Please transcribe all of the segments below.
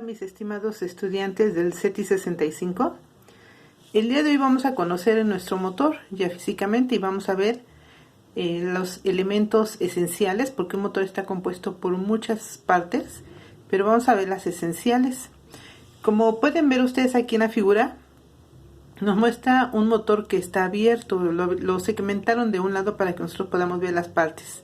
Hola mis estimados estudiantes del CETI 65. El día de hoy vamos a conocer en nuestro motor ya físicamente y vamos a ver los elementos esenciales, porque un motor está compuesto por muchas partes, pero vamos a ver las esenciales. Como pueden ver ustedes aquí en la figura, nos muestra un motor que está abierto, lo segmentaron de un lado para que nosotros podamos ver las partes.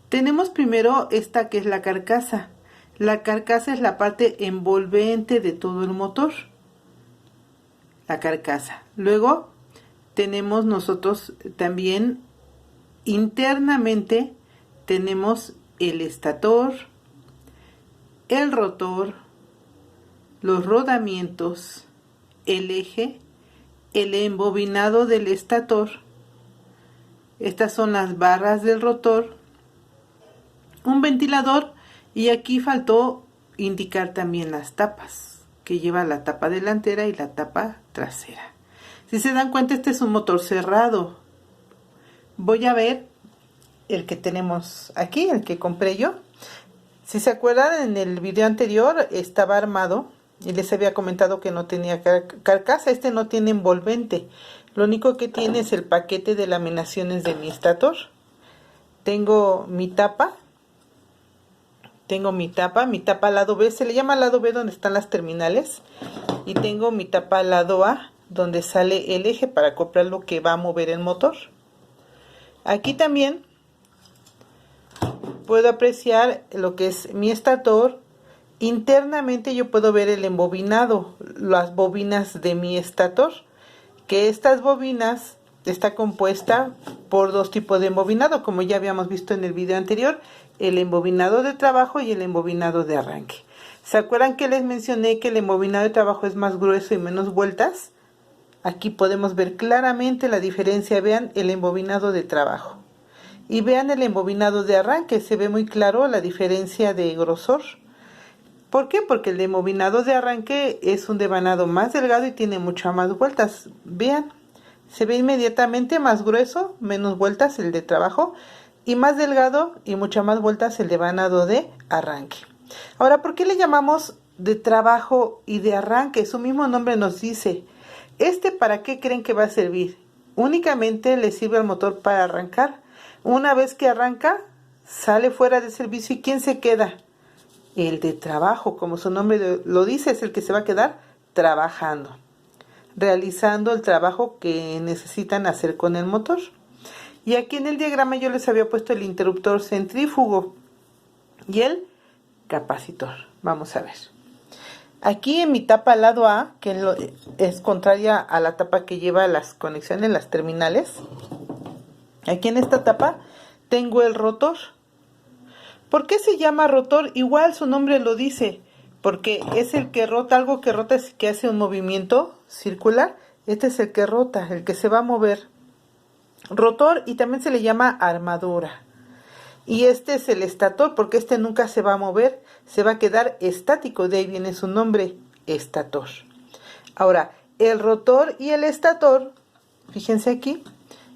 Tenemos primero esta que es la carcasa. La carcasa es la parte envolvente de todo el motor. La carcasa. Luego tenemos nosotros también internamente tenemos el estator, el rotor, los rodamientos, el eje, el embobinado del estator. Estas son las barras del rotor, un ventilador. Y aquí faltó indicar también las tapas, que lleva la tapa delantera y la tapa trasera. Si se dan cuenta, este es un motor cerrado. Voy a ver el que tenemos aquí, el que compré yo. Si se acuerdan, en el video anterior estaba armado y les había comentado que no tenía carcasa. Este no tiene envolvente. Lo único que tiene es el paquete de laminaciones de mi estator. Tengo mi tapa lado B, se le llama lado B donde están las terminales, y tengo mi tapa lado A donde sale el eje para acoplar lo que va a mover el motor. Aquí también puedo apreciar lo que es mi estator. Internamente yo puedo ver el embobinado, las bobinas de mi estator, que estas bobinas está compuesta por dos tipos de embobinado, como ya habíamos visto en el video anterior, el embobinado de trabajo y el embobinado de arranque. ¿Se acuerdan que les mencioné que el embobinado de trabajo es más grueso y menos vueltas? Aquí podemos ver claramente la diferencia. Vean el embobinado de trabajo y vean el embobinado de arranque, se ve muy claro la diferencia de grosor. ¿Por qué? Porque el embobinado de arranque es un devanado más delgado y tiene muchas más vueltas. Vean, se ve inmediatamente más grueso, menos vueltas el de trabajo, y más delgado y muchas más vueltas el devanado de arranque. Ahora, ¿por qué le llamamos de trabajo y de arranque? Su mismo nombre nos dice. ¿Para qué creen que va a servir? Únicamente le sirve al motor para arrancar. Una vez que arranca, sale fuera de servicio, ¿y quién se queda? El de trabajo, como su nombre lo dice, es el que se va a quedar trabajando, realizando el trabajo que necesitan hacer con el motor. Y aquí en el diagrama yo les había puesto el interruptor centrífugo y el capacitor. Vamos a ver. Aquí en mi tapa lado A, que es contraria a la tapa que lleva las conexiones, las terminales, aquí en esta tapa tengo el rotor. ¿Por qué se llama rotor? Igual su nombre lo dice, porque es el que rota. Algo que rota es que hace un movimiento circular. Este es el que rota, el que se va a mover. Rotor, y también se le llama armadura. Y este es el estator, porque este nunca se va a mover, se va a quedar estático, de ahí viene su nombre, estator. Ahora, el rotor y el estator, fíjense aquí,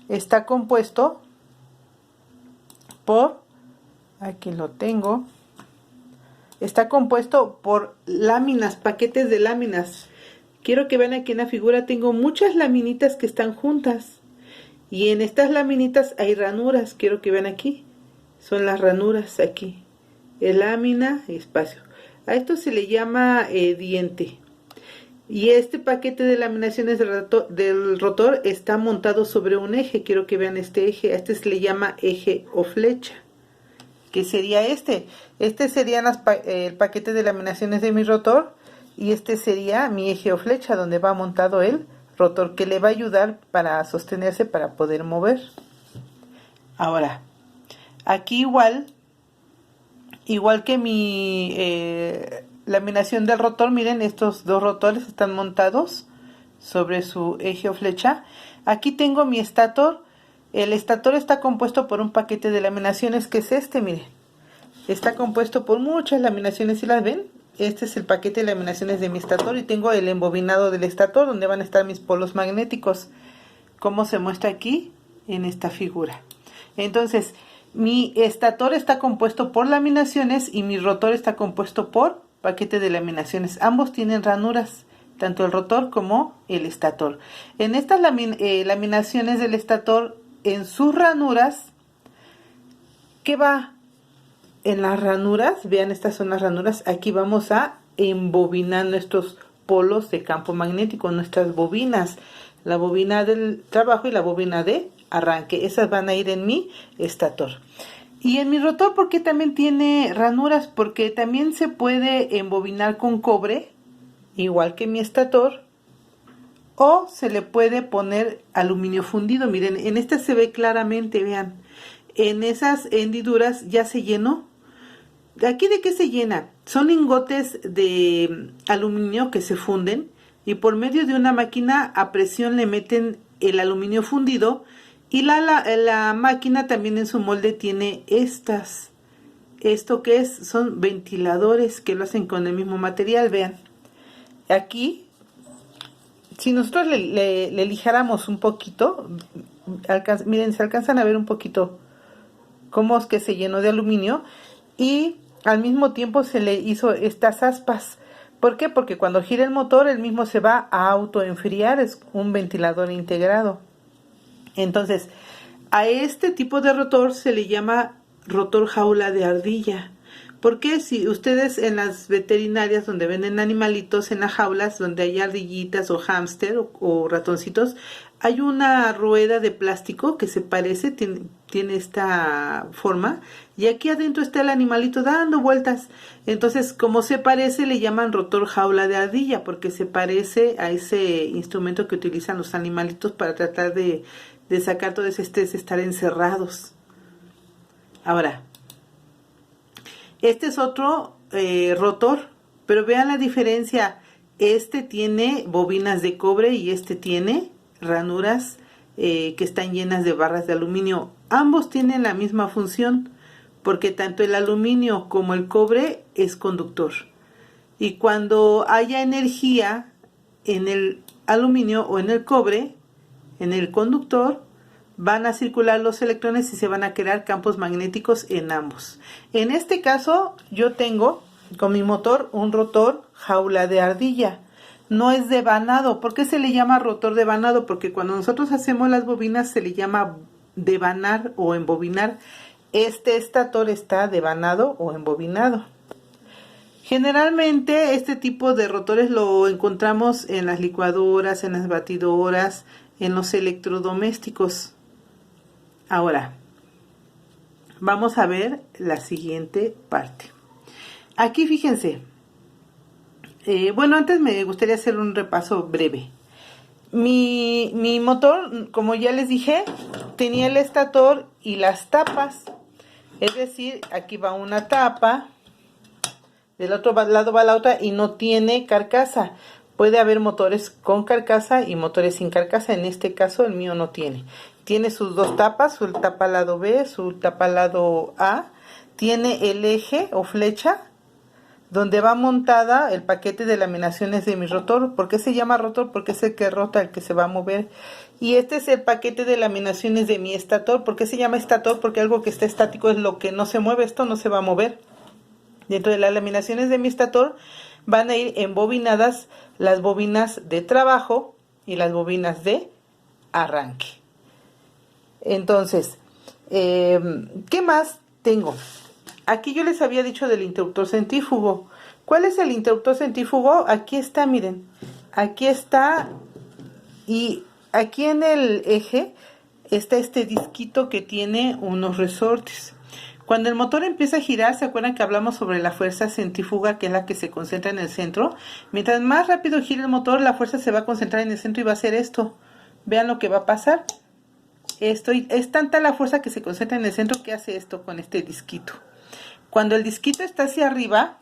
está compuesto por, aquí lo tengo, está compuesto por láminas, paquetes de láminas. Quiero que vean aquí en la figura, tengo muchas laminitas que están juntas. Y en estas laminitas hay ranuras, quiero que vean aquí. Son las ranuras aquí. Lámina, espacio. A esto se le llama diente. Y este paquete de laminaciones del rotor está montado sobre un eje. Quiero que vean este eje. A este se le llama eje o flecha. ¿Qué sería este? Este sería el paquete de laminaciones de mi rotor. Y este sería mi eje o flecha, donde va montado el rotor, que le va a ayudar para sostenerse, para poder mover. Ahora, aquí igual que mi laminación del rotor, miren, estos dos rotores están montados sobre su eje o flecha. Aquí tengo mi estator. El estator está compuesto por un paquete de laminaciones, que es este, miren. Está compuesto por muchas laminaciones, ¿sí las ven? Este es el paquete de laminaciones de mi estator, y tengo el embobinado del estator donde van a estar mis polos magnéticos, como se muestra aquí en esta figura. Entonces, mi estator está compuesto por laminaciones y mi rotor está compuesto por paquete de laminaciones. Ambos tienen ranuras, tanto el rotor como el estator. En estas laminaciones del estator, en sus ranuras, ¿qué va? En las ranuras, vean, estas son las ranuras. Aquí vamos a embobinar nuestros polos de campo magnético, nuestras bobinas, la bobina del trabajo y la bobina de arranque. Esas van a ir en mi estator. Y en mi rotor, ¿por qué también tiene ranuras? Porque también se puede embobinar con cobre, igual que mi estator, o se le puede poner aluminio fundido. Miren, en esta se ve claramente, vean, en esas hendiduras ya se llenó. ¿De aquí de qué se llena? Son lingotes de aluminio que se funden y por medio de una máquina a presión le meten el aluminio fundido, y la máquina también en su molde tiene estas. ¿Esto qué es? Son ventiladores que lo hacen con el mismo material, vean. Aquí, si nosotros le lijáramos un poquito, miren, se alcanzan a ver un poquito cómo es que se llenó de aluminio, y al mismo tiempo se le hizo estas aspas. ¿Por qué? Porque cuando gira el motor, el mismo se va a autoenfriar, es un ventilador integrado. Entonces, a este tipo de rotor se le llama rotor jaula de ardilla. Porque si ustedes en las veterinarias donde venden animalitos en las jaulas, donde hay ardillitas o hámster o ratoncitos, hay una rueda de plástico que se parece, tiene esta forma, y aquí adentro está el animalito dando vueltas. Entonces, como se parece, le llaman rotor jaula de ardilla, porque se parece a ese instrumento que utilizan los animalitos para tratar de sacar todo ese estrés de estar encerrados. Ahora, este es otro rotor, pero vean la diferencia. Este tiene bobinas de cobre y este tiene ranuras que están llenas de barras de aluminio. Ambos tienen la misma función, porque tanto el aluminio como el cobre es conductor. Y cuando haya energía en el aluminio o en el cobre, en el conductor, van a circular los electrones y se van a crear campos magnéticos en ambos. En este caso, yo tengo con mi motor un rotor jaula de ardilla. No es devanado. ¿Por qué se le llama rotor devanado? Porque cuando nosotros hacemos las bobinas se le llama devanar o embobinar. Este estator está devanado o embobinado. Generalmente este tipo de rotores lo encontramos en las licuadoras, en las batidoras, en los electrodomésticos. Ahora, vamos a ver la siguiente parte. Aquí fíjense. Bueno, antes me gustaría hacer un repaso breve. Mi motor, como ya les dije, tenía el estator y las tapas. Es decir, aquí va una tapa, del otro lado va la otra y no tiene carcasa. Puede haber motores con carcasa y motores sin carcasa. En este caso el mío no tiene. Tiene sus dos tapas, su tapa lado B, su tapa lado A. Tiene el eje o flecha donde va montada el paquete de laminaciones de mi rotor. ¿Por qué se llama rotor? Porque es el que rota, el que se va a mover. Y este es el paquete de laminaciones de mi estator. ¿Por qué se llama estator? Porque algo que está estático es lo que no se mueve. Esto no se va a mover. Dentro de las laminaciones de mi estator van a ir embobinadas las bobinas de trabajo y las bobinas de arranque. Entonces, ¿qué más tengo? Aquí yo les había dicho del interruptor centrífugo. ¿Cuál es el interruptor centrífugo? Aquí está, miren. Aquí está, y aquí en el eje está este disquito que tiene unos resortes. Cuando el motor empieza a girar, ¿se acuerdan que hablamos sobre la fuerza centrífuga, que es la que se concentra en el centro? Mientras más rápido gire el motor, la fuerza se va a concentrar en el centro y va a hacer esto. Vean lo que va a pasar. Es tanta la fuerza que se concentra en el centro que hace esto con este disquito. Cuando el disquito está hacia arriba,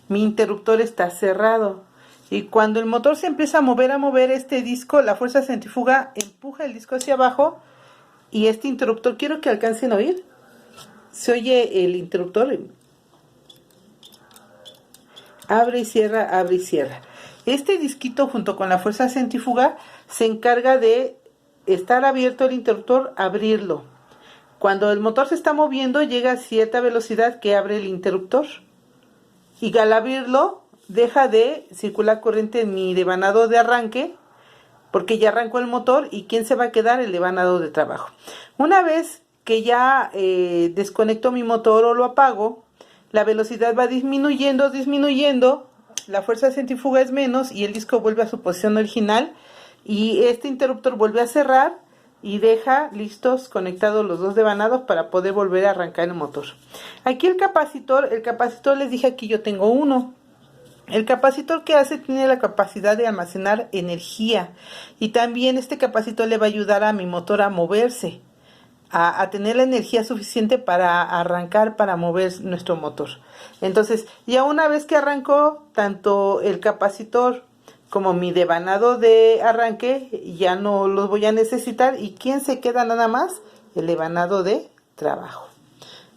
mi interruptor está cerrado. Y cuando el motor se empieza a mover este disco, la fuerza centrífuga empuja el disco hacia abajo y este interruptor, quiero que alcancen a oír. Se oye el interruptor. Abre y cierra, abre y cierra. Este disquito junto con la fuerza centrífuga se encarga de estar abierto el interruptor, abrirlo. Cuando el motor se está moviendo, llega a cierta velocidad que abre el interruptor. y al abrirlo deja de circular corriente en mi devanado de arranque, porque ya arrancó el motor. ¿Y quién se va a quedar? El devanado de trabajo. Una vez que ya desconecto mi motor o lo apago, la velocidad va disminuyendo, la fuerza centrífuga es menos y el disco vuelve a su posición original, y este interruptor vuelve a cerrar y deja listos conectados los dos devanados para poder volver a arrancar el motor. Aquí el capacitor les dije, aquí yo tengo uno. El capacitor, ¿qué hace? Tiene la capacidad de almacenar energía, y también este capacitor le va a ayudar a mi motor a moverse, a tener la energía suficiente para arrancar, para mover nuestro motor. Entonces, ya una vez que arrancó, tanto el capacitor como mi devanado de arranque ya no los voy a necesitar. ¿Y quién se queda nada más? El devanado de trabajo.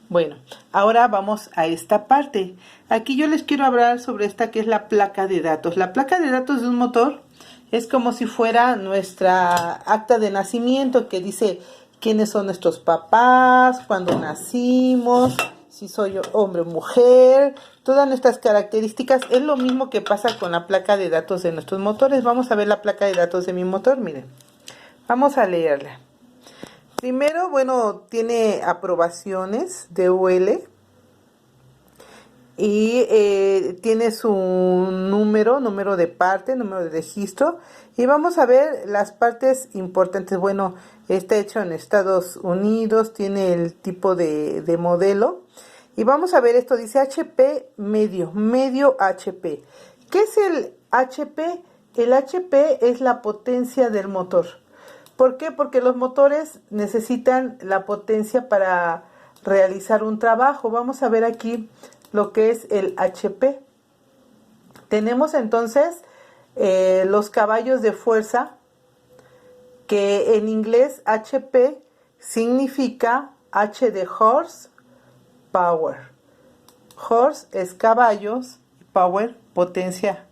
Bueno, ahora vamos a esta parte. Aquí yo les quiero hablar sobre esta, que es la placa de datos. La placa de datos de un motor es como si fuera nuestra acta de nacimiento, que dice quiénes son nuestros papás, cuándo nacimos, si soy hombre o mujer, todas nuestras características. Es lo mismo que pasa con la placa de datos de nuestros motores. Vamos a ver la placa de datos de mi motor, miren. Vamos a leerla. Primero, bueno, tiene aprobaciones de UL y tiene su número de parte, número de registro. Y vamos a ver las partes importantes. Bueno, está hecho en Estados Unidos, tiene el tipo de modelo. Y vamos a ver esto, dice HP medio HP. ¿Qué es el HP? El HP es la potencia del motor. ¿Por qué? Porque los motores necesitan la potencia para realizar un trabajo. Vamos a ver aquí lo que es el HP. Tenemos entonces los caballos de fuerza, que en inglés HP significa H de horse, power. Horse es caballos, power, potencia.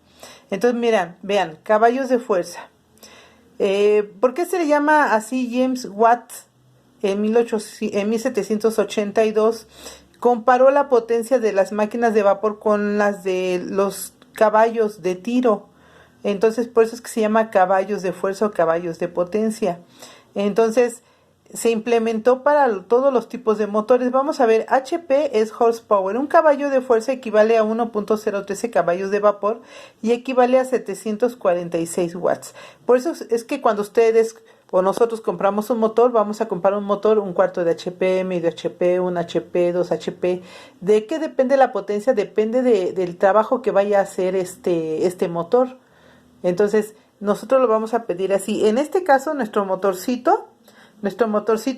Entonces, vean, caballos de fuerza. ¿Por qué se le llama así? James Watt en 1782 comparó la potencia de las máquinas de vapor con las de los caballos de tiro. Entonces, por eso es que se llama caballos de fuerza o caballos de potencia. Entonces, se implementó para todos los tipos de motores. Vamos a ver, HP es horsepower. Un caballo de fuerza equivale a 1.013 caballos de vapor y equivale a 746 watts. Por eso es que cuando ustedes o nosotros compramos un motor, vamos a comprar un motor, un cuarto de HP, medio HP, un HP, 2 HP. ¿De qué depende la potencia? Depende del trabajo que vaya a hacer este motor. Entonces, nosotros lo vamos a pedir así. En este caso, nuestro motorcito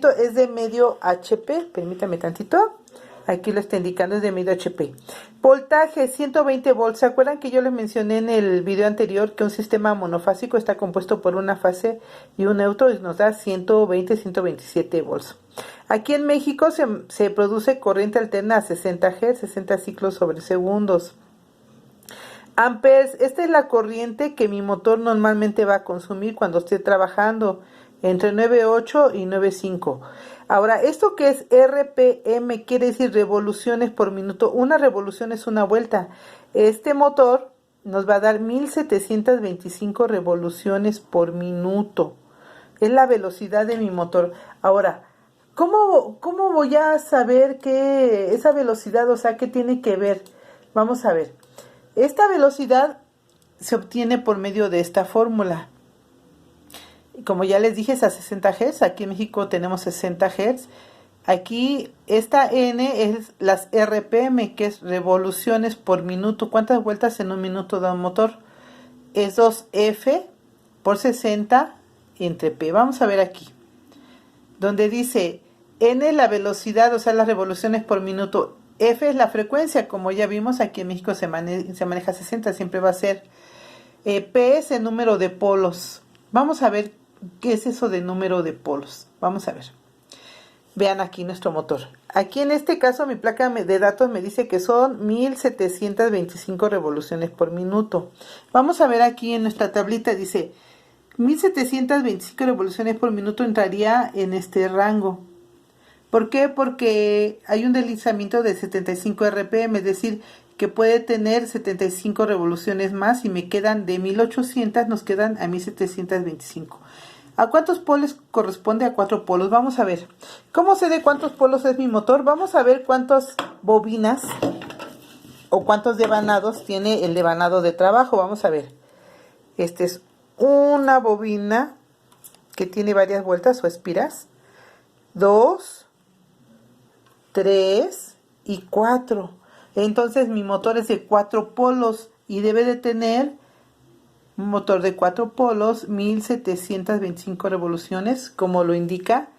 es de medio HP. Permítame tantito. Aquí lo está indicando, es de medio HP. Voltaje 120 volts. ¿Se acuerdan que yo les mencioné en el video anterior que un sistema monofásico está compuesto por una fase y un neutro y nos da 127 volts? Aquí en México se produce corriente alterna a 60 Hz, 60 ciclos sobre segundos. Amperes, esta es la corriente que mi motor normalmente va a consumir cuando esté trabajando, entre 9.8 y 9.5. Ahora, esto que es RPM quiere decir revoluciones por minuto. Una revolución es una vuelta. Este motor nos va a dar 1725 revoluciones por minuto. Es la velocidad de mi motor. Ahora, ¿cómo voy a saber que esa velocidad, o sea, qué tiene que ver? Vamos a ver. Esta velocidad se obtiene por medio de esta fórmula. Como ya les dije, es a 60 Hz. Aquí en México tenemos 60 Hz. Aquí esta N es las RPM, que es revoluciones por minuto. ¿Cuántas vueltas en un minuto da un motor? Es 2F por 60 entre P. Vamos a ver aquí. Donde dice N la velocidad, o sea, las revoluciones por minuto. F es la frecuencia, como ya vimos, aquí en México se maneja 60, siempre va a ser. P es el número de polos. Vamos a ver qué es eso de número de polos. Vamos a ver. Vean aquí nuestro motor. Aquí en este caso mi placa de datos me dice que son 1725 revoluciones por minuto. Vamos a ver aquí en nuestra tablita, dice 1725 revoluciones por minuto entraría en este rango. ¿Por qué? Porque hay un deslizamiento de 75 RPM, es decir, que puede tener 75 revoluciones más y me quedan de 1800, nos quedan a 1725. ¿A cuántos polos corresponde? A 4 polos. Vamos a ver. ¿Cómo sé de cuántos polos es mi motor? Vamos a ver cuántas bobinas o cuántos devanados tiene el devanado de trabajo. Vamos a ver. Esta es una bobina que tiene varias vueltas o espiras. 2, 3 y 4. Entonces mi motor es de 4 polos y debe de tener un motor de 4 polos, 1725 revoluciones, como lo indica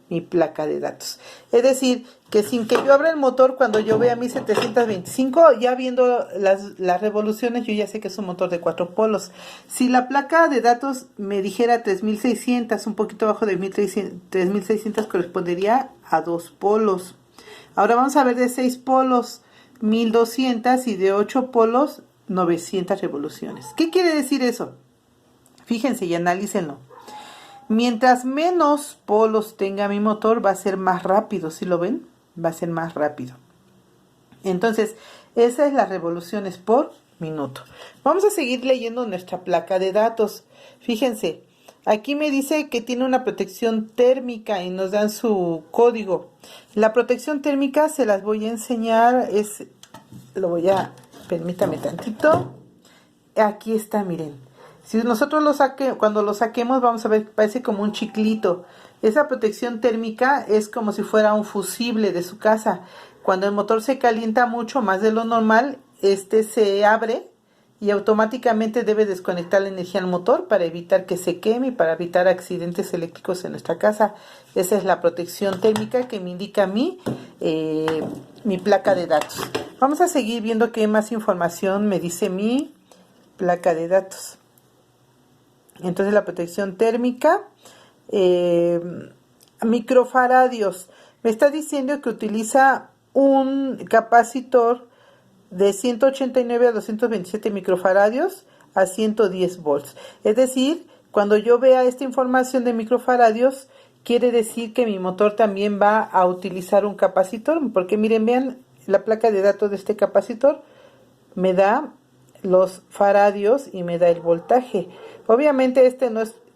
mi placa de datos. Es decir, que sin que yo abra el motor, cuando yo vea 1725, ya viendo las revoluciones, yo ya sé que es un motor de 4 polos. Si la placa de datos me dijera 3600, un poquito abajo de 3600 correspondería a 2 polos. Ahora vamos a ver de 6 polos, 1200, y de 8 polos, 900 revoluciones. ¿Qué quiere decir eso? Fíjense y analícenlo. Mientras menos polos tenga mi motor, va a ser más rápido. ¿Sí lo ven? Va a ser más rápido. Entonces, esas es las revoluciones por minuto. Vamos a seguir leyendo nuestra placa de datos. Fíjense, aquí me dice que tiene una protección térmica y nos dan su código. La protección térmica se las voy a enseñar. Permítame tantito. Aquí está, miren. Si nosotros cuando lo saquemos, vamos a ver, parece como un chiclito. Esa protección térmica es como si fuera un fusible de su casa. Cuando el motor se calienta mucho, más de lo normal, se abre y automáticamente debe desconectar la energía al motor para evitar que se queme y para evitar accidentes eléctricos en nuestra casa. Esa es la protección térmica que me indica a mí mi placa de datos. Vamos a seguir viendo qué más información me dice mi placa de datos. Entonces la protección térmica, microfaradios. Me está diciendo que utiliza un capacitor de 189 a 227 microfaradios a 110 volts. Es decir, cuando yo vea esta información de microfaradios, quiere decir que mi motor también va a utilizar un capacitor. Porque miren, vean la placa de datos de este capacitor. Me da los faradios y me da el voltaje. Obviamente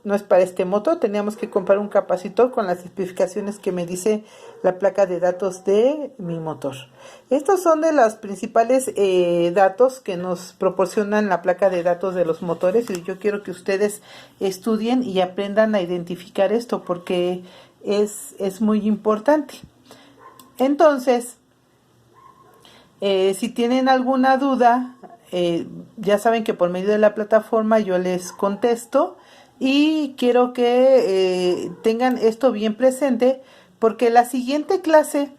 no es para este motor, teníamos que comprar un capacitor con las especificaciones que me dice la placa de datos de mi motor. Estos son de los principales datos que nos proporcionan la placa de datos de los motores, y yo quiero que ustedes estudien y aprendan a identificar esto porque es muy importante. Entonces, si tienen alguna duda, ya saben que por medio de la plataforma yo les contesto, y quiero que tengan esto bien presente, porque la siguiente clase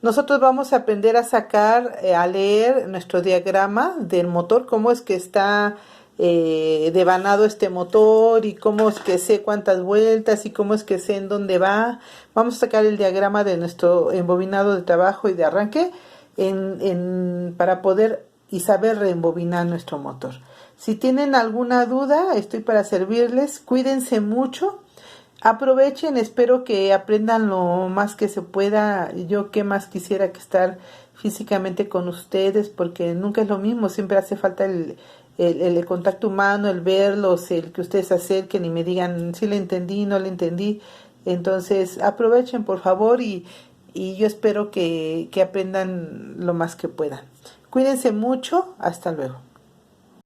nosotros vamos a aprender a leer nuestro diagrama del motor, cómo es que está devanado este motor, y cómo es que sé cuántas vueltas, y cómo es que sé en dónde va. Vamos a sacar el diagrama de nuestro embobinado de trabajo y de arranque para poder y saber reembobinar nuestro motor. Si tienen alguna duda, estoy para servirles. Cuídense mucho, aprovechen, espero que aprendan lo más que se pueda. Yo qué más quisiera que estar físicamente con ustedes, porque nunca es lo mismo, siempre hace falta el contacto humano, el verlos, el que ustedes se acerquen y me digan si le entendí, no le entendí. Entonces aprovechen, por favor, y yo espero que aprendan lo más que puedan. Cuídense mucho, hasta luego.